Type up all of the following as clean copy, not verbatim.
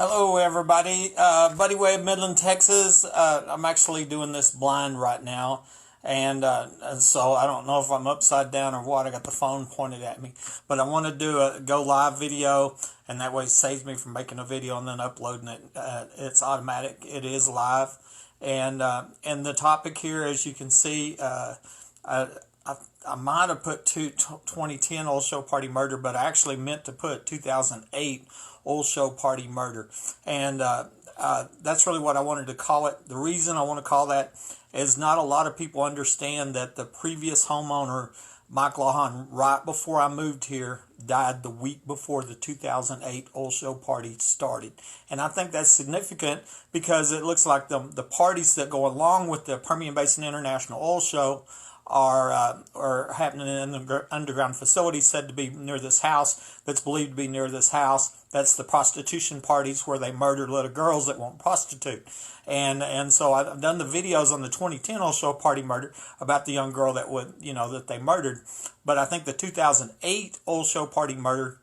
Hello, everybody. Buddy Way of Midland, Texas. I'm actually doing this blind right now, and so I don't know if I'm upside down or what. I got the phone pointed at me, but I want to do a go live video, and that way it saves me from making a video and then uploading it. It's automatic. It is live, and the topic here, as you can see, I might have put 2010 Oil Show Party Murder, but I actually meant to put 2008 Oil Show Party Murder. And that's really what I wanted to call it. The reason I want to call that is not a lot of people understand that the previous homeowner, Mike Lawhon, right before I moved here, died the week before the 2008 Oil Show Party started. And I think that's significant because it looks like the parties that go along with the Permian Basin International Oil Show are happening in an underground facility said to be near this house, that's believed to be near this house. That's the prostitution parties where they murder little girls that won't prostitute. And so I've done the videos on the 2010 Oil Show Party Murder about the young girl that they murdered. But I think the 2008 Oil Show Party Murder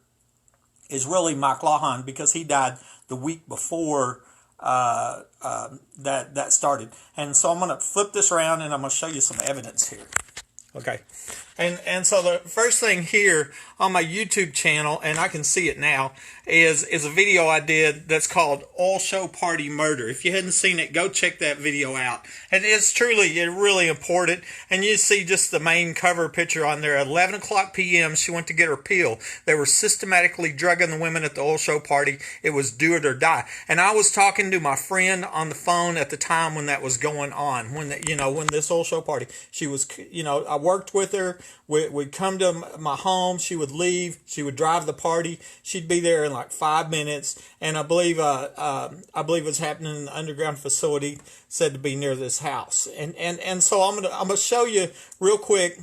is really Mike Lawhon, because he died the week before that started. And so I'm going to flip this around and I'm going to show you some evidence here. Okay. And so the first thing here on my YouTube channel, and I can see it now, is a video I did that's called Oil Show Party Murder. If you hadn't seen it, go check that video out. And it's truly really important. And you see just the main cover picture on there. At 11 o'clock p.m., she went to get her pill. They were systematically drugging the women at the Oil Show Party. It was do it or die. And I was talking to my friend on the phone at the time when that was going on. When this Oil Show Party, she was, I worked with her. We'd come to my home. She would leave. She would drive the party. She'd be there in like 5 minutes. And I believe it was happening in the underground facility said to be near this house. And so I'm gonna show you real quick.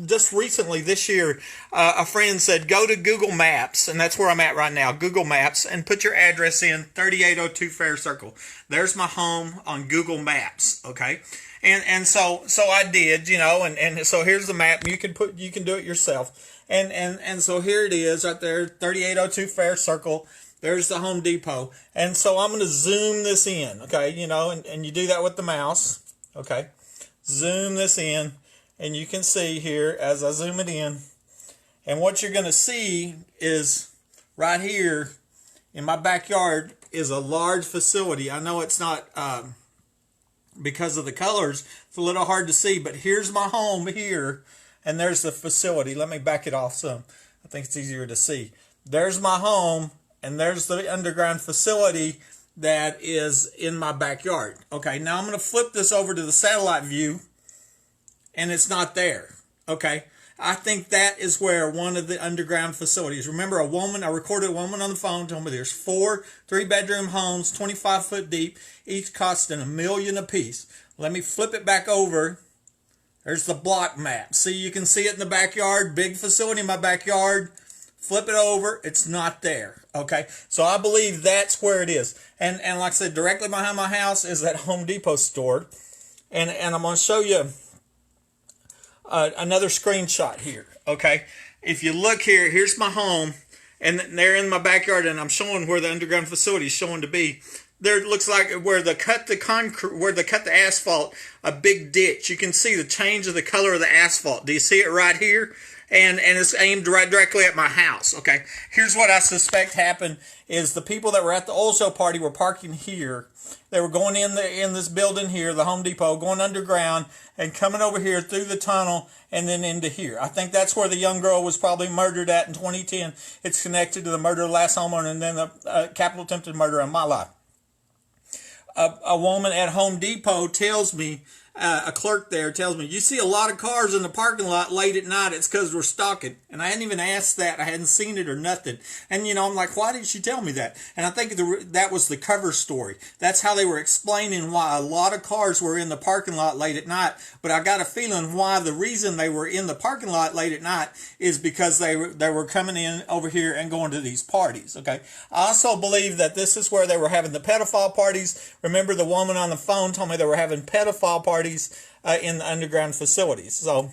Just recently this year, a friend said go to Google Maps, and that's where I'm at right now. Google Maps, and put your address in 3802 Fair Circle. There's my home on Google Maps. Okay. And so I did, and so here's the map. You can do it yourself. And so here it is right there, 3802 Fair Circle. There's the Home Depot. And so I'm going to zoom this in, okay, and you do that with the mouse, okay. Zoom this in, and you can see here as I zoom it in. And what you're going to see is right here in my backyard is a large facility. I know it's not because of the colors, it's a little hard to see, but here's my home here, and there's the facility. Let me back it off some. I think it's easier to see. There's my home, and there's the underground facility that is in my backyard. Okay, now I'm going to flip this over to the satellite view, and it's not there. Okay, I think that is where one of the underground facilities. Remember, I recorded a woman on the phone, told me there's 4 3-bedroom homes, 25 foot deep, each costing $1 million apiece. Let me flip it back over. There's the block map. See, you can see it in the backyard, big facility in my backyard. Flip it over, it's not there. Okay, so I believe that's where it is. And like I said, directly behind my house is that Home Depot store. And I'm going to show you another screenshot here. Okay, if you look here, here's my home, and they're in my backyard, and I'm showing where the underground facility is showing to be. There it looks like where they cut the asphalt, a big ditch. You can see the change of the color of the asphalt. Do you see it right here? And it's aimed right directly at my house. Okay, here's what I suspect happened is the people that were at the Oil Show Party were parking here. They were going in this building here, the Home Depot, going underground and coming over here through the tunnel and then into here. I think that's where the young girl was probably murdered at in 2010. It's connected to the murder of the last homeowner and then the capital attempted murder in my life. A woman at Home Depot tells me, a clerk there tells me, you see a lot of cars in the parking lot late at night. It's because we're stalking. And I hadn't even asked that. I hadn't seen it or nothing. And, I'm like, why didn't she tell me that? And I think that was the cover story. That's how they were explaining why a lot of cars were in the parking lot late at night. But I got a feeling why the reason they were in the parking lot late at night is because they were coming in over here and going to these parties. Okay. I also believe that this is where they were having the pedophile parties. Remember, the woman on the phone told me they were having pedophile parties in the underground facilities. So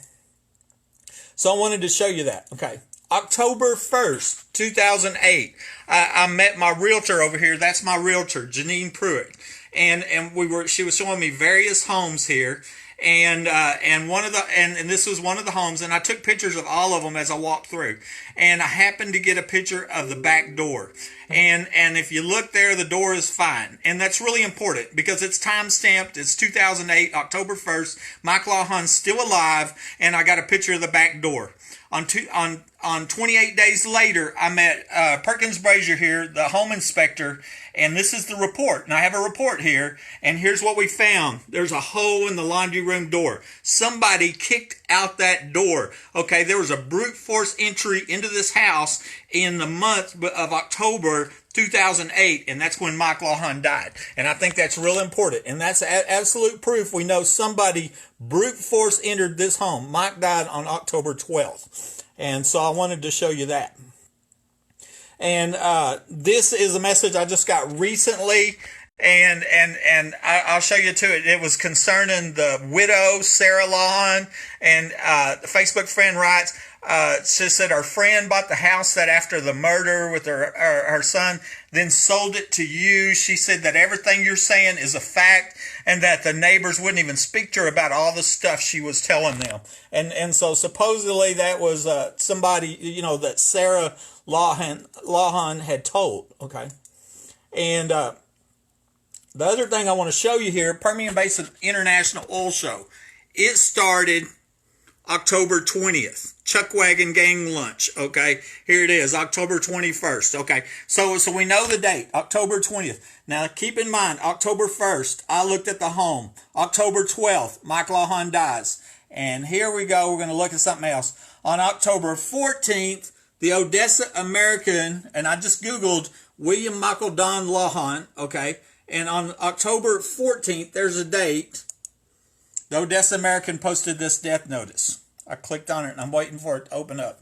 I wanted to show you that. Okay. October 1st, 2008, I met my realtor over here. That's my realtor, Janine Pruitt. And she was showing me various homes here. And this was one of the homes, and I took pictures of all of them as I walked through. And I happened to get a picture of the back door. And if you look there, the door is fine. And that's really important because it's time stamped. It's 2008, October 1st. Mike Lawhon's still alive, and I got a picture of the back door. On 28 days later, I met Perkins Brazier here, the home inspector, and this is the report. And I have a report here, and here's what we found. There's a hole in the laundry room door. Somebody kicked out that door. Okay, there was a brute force entry into this house in the month of October 2008, and that's when Mike Lawhon died. And I think that's real important, and that's absolute proof we know somebody brute force entered this home. Mike died on October 12th, and so I wanted to show you that. And this is a message I just got recently, and I'll show you to it. It was concerning the widow, Sarah Lawhon, and the Facebook friend writes, she said her friend bought the house that after the murder with her son, then sold it to you. She said that everything you're saying is a fact and that the neighbors wouldn't even speak to her about all the stuff she was telling them. And so supposedly that was somebody, that Sarah Lawhon had told. Okay. And the other thing I want to show you here, Permian Basin International Oil Show. It started October 20th. Chuckwagon Gang Lunch. Okay, here it is, October 21st. Okay, so we know the date, October 20th. Now keep in mind, October 1st, I looked at the home. October 12th, Mike Lawhon dies. And here we go, we're going to look at something else. On October 14th, the Odessa American, and I just Googled William Michael Don Lawhon, okay, and on October 14th, there's a date, the Odessa American posted this death notice. I clicked on it and I'm waiting for it to open up.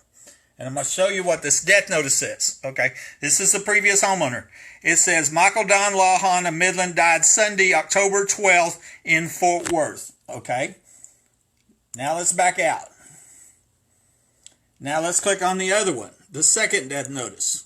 And I'm going to show you what this death notice says. Okay, this is the previous homeowner. It says, Michael Don Lawhon of Midland died Sunday, October 12th in Fort Worth. Okay, now let's back out. Now let's click on the other one, the second death notice.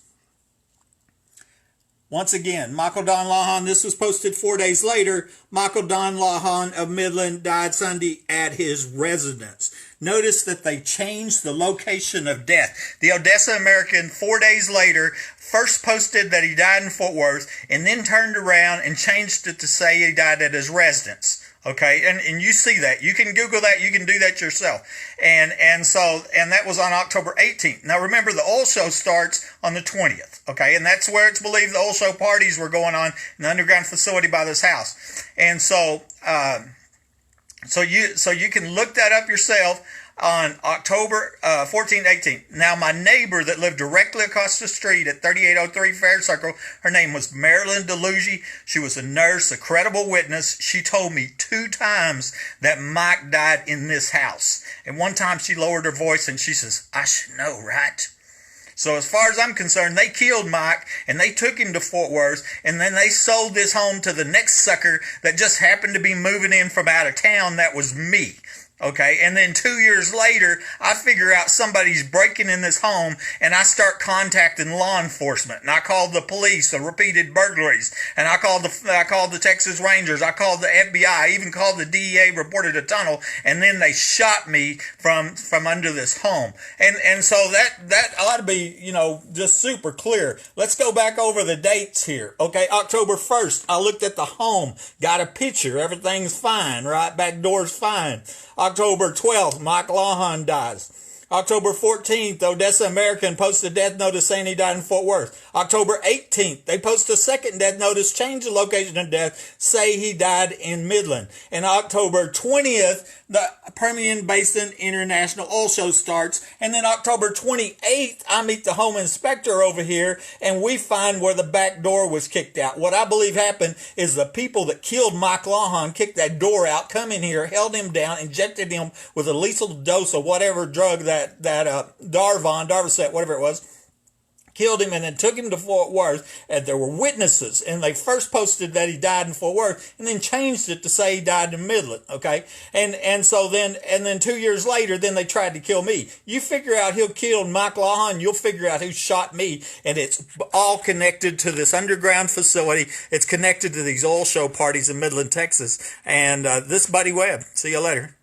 Once again, Michael Don Lawhon, this was posted 4 days later. Michael Don Lawhon of Midland died Sunday at his residence. Notice that they changed the location of death. The Odessa American, 4 days later, first posted that he died in Fort Worth and then turned around and changed it to say he died at his residence. Okay, and you see that. You can Google that. You can do that yourself. And that was on October 18th. Now remember, the oil show starts on the 20th. Okay, and that's where it's believed the oil show parties were going on in the underground facility by this house. And so you can look that up yourself on October 14th, 18th. Now, my neighbor that lived directly across the street at 3803 Fair Circle, her name was Marilyn DeLuigi. She was a nurse, a credible witness. She told me 2 times that Mike died in this house. And one time she lowered her voice and she says, I should know, right? So as far as I'm concerned, they killed Mike and they took him to Fort Worth, and then they sold this home to the next sucker that just happened to be moving in from out of town. That was me. Okay, and then 2 years later, I figure out somebody's breaking in this home, and I start contacting law enforcement. And I called the police, the repeated burglaries, and I called the Texas Rangers, I called the FBI, I even called the DEA, reported a tunnel, and then they shot me from under this home. And so that ought to be, just super clear. Let's go back over the dates here. Okay, October 1st, I looked at the home, got a picture, everything's fine, right? Back door's fine. October 12th, Mike Lawhon dies. October 14th, Odessa American posts a death notice saying he died in Fort Worth. October 18th, they post a second death notice, change the location of death, say he died in Midland. And October 20th, the Permian Basin International Oil Show starts. And then October 28th, I meet the home inspector over here, and we find where the back door was kicked out. What I believe happened is the people that killed Mike Lawhon kicked that door out, come in here, held him down, injected him with a lethal dose of whatever drug that Darvocet, whatever it was, killed him, and then took him to Fort Worth, and there were witnesses, and they first posted that he died in Fort Worth, and then changed it to say he died in Midland, okay? And so then 2 years later, then they tried to kill me. You figure out who killed Mike Lawhon, you'll figure out who shot me, and it's all connected to this underground facility. It's connected to these oil show parties in Midland, Texas, and this Buddy Webb. See you later.